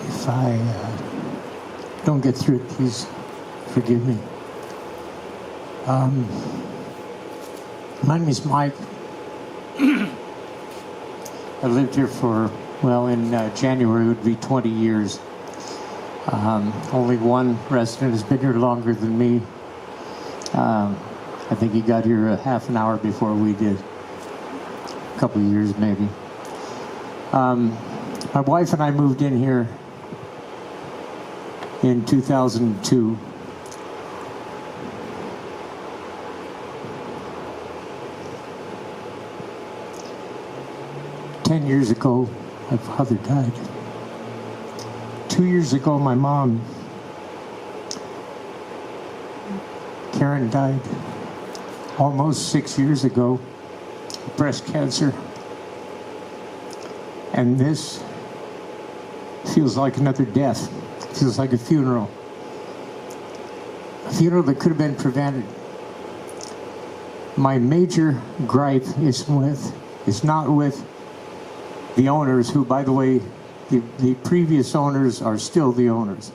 If I don't get through it, please forgive me. My name is Mike. I lived here for, well, in January it would be 20 years. Only one resident has been here longer than me. I think he got here a half an hour before we did. A couple of years, maybe. My wife and I moved in here in 2002. Ten years ago, my father died. 2 years ago, my mom, Karen, died. Almost 6 years ago, breast cancer. And this feels like another death. It feels like a funeral. A funeral that could have been prevented. My major gripe is not with the owners, who, by the way, the previous owners are still the owners.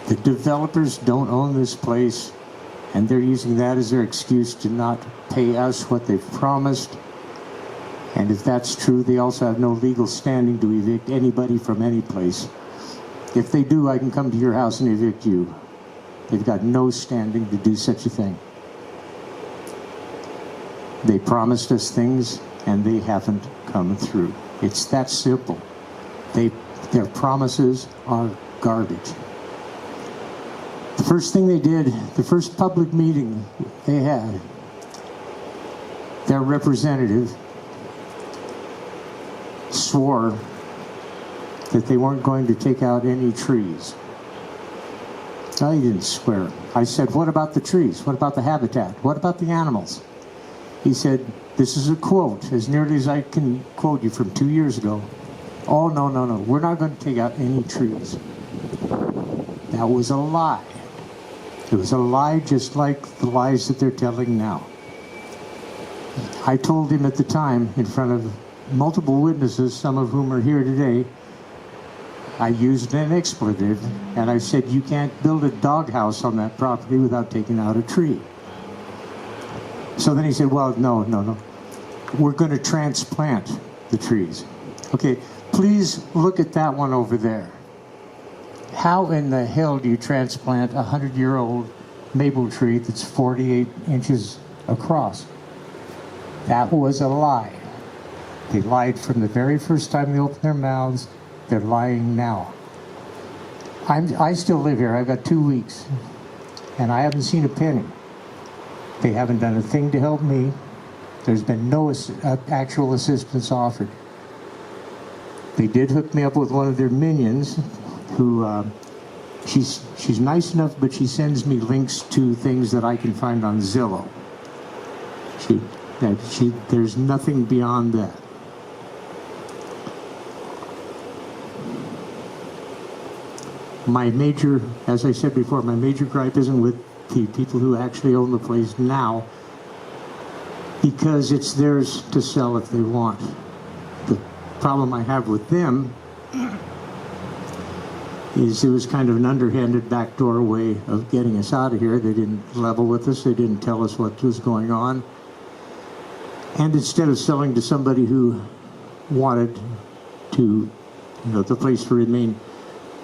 The developers don't own this place, and they're using that as their excuse to not pay us what they've promised. And if that's true, they also have no legal standing to evict anybody from any place. If they do, I can come to your house and evict you. They've got no standing to do such a thing. They promised us things, and they haven't come through. It's that simple. Their promises are garbage. The first thing they did, the first public meeting they had, their representative swore that they weren't going to take out any trees. No, he didn't swear. I said, what about the trees? What about the habitat? What about the animals? He said, this is a quote, as nearly as I can quote you, from 2 years ago. Oh, no, we're not going to take out any trees. That was a lie. It was a lie just like the lies that they're telling now. I told him at the time, in front of multiple witnesses, some of whom are here today, I used an expletive, and I said, you can't build a doghouse on that property without taking out a tree. So then he said, well, no. We're going to transplant the trees. Okay, please look at that one over there. How in the hell do you transplant a 100-year-old maple tree that's 48 inches across? That was a lie. They lied from the very first time they opened their mouths. They're lying now. I still live here. I've got 2 weeks, and I haven't seen a penny. They haven't done a thing to help me. There's been no actual assistance offered. They did hook me up with one of their minions, who she's nice enough, but she sends me links to things that I can find on Zillow. There's nothing beyond that. My major, as I said before, my major gripe isn't with the people who actually own the place now, because it's theirs to sell if they want. The problem I have with them is it was kind of an underhanded backdoor way of getting us out of here. They didn't level with us. They didn't tell us what was going on. And instead of selling to somebody who wanted to, the place to remain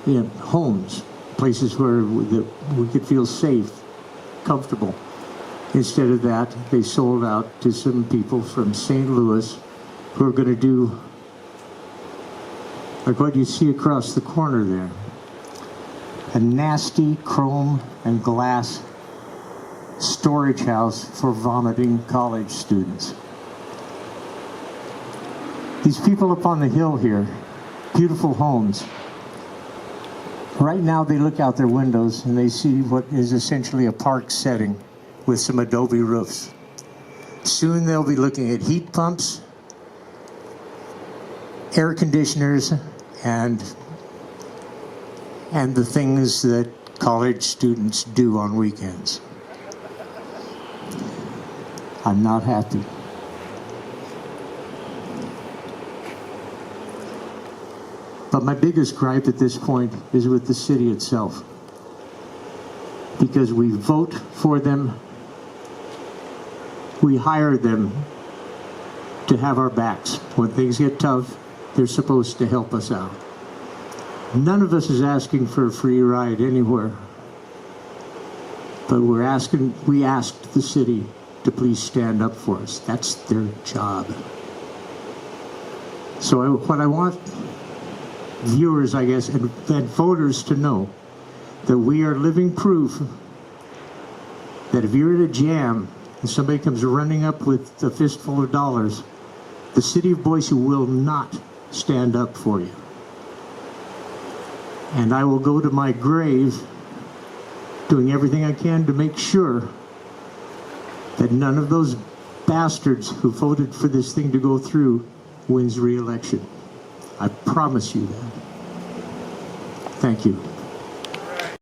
in homes, places where we could feel safe, comfortable. Instead of that, they sold out to some people from St. Louis who are going to do like what you see across the corner there. A nasty chrome and glass storage house for vomiting college students. These people up on the hill here, beautiful homes. Right now they look out their windows and they see what is essentially a park setting with some adobe roofs. Soon they'll be looking at heat pumps, air conditioners, and the things that college students do on weekends. I'm not happy. But my biggest gripe at this point is with the city itself. Because we vote for them, we hire them to have our backs. When things get tough, they're supposed to help us out. None of us is asking for a free ride anywhere. But we asked the city to please stand up for us. That's their job. So what I want viewers, I guess, and voters to know, that we are living proof that if you're in a jam and somebody comes running up with a fistful of dollars, the city of Boise will not stand up for you. And I will go to my grave doing everything I can to make sure that none of those bastards who voted for this thing to go through wins re-election. I promise you that. Thank you.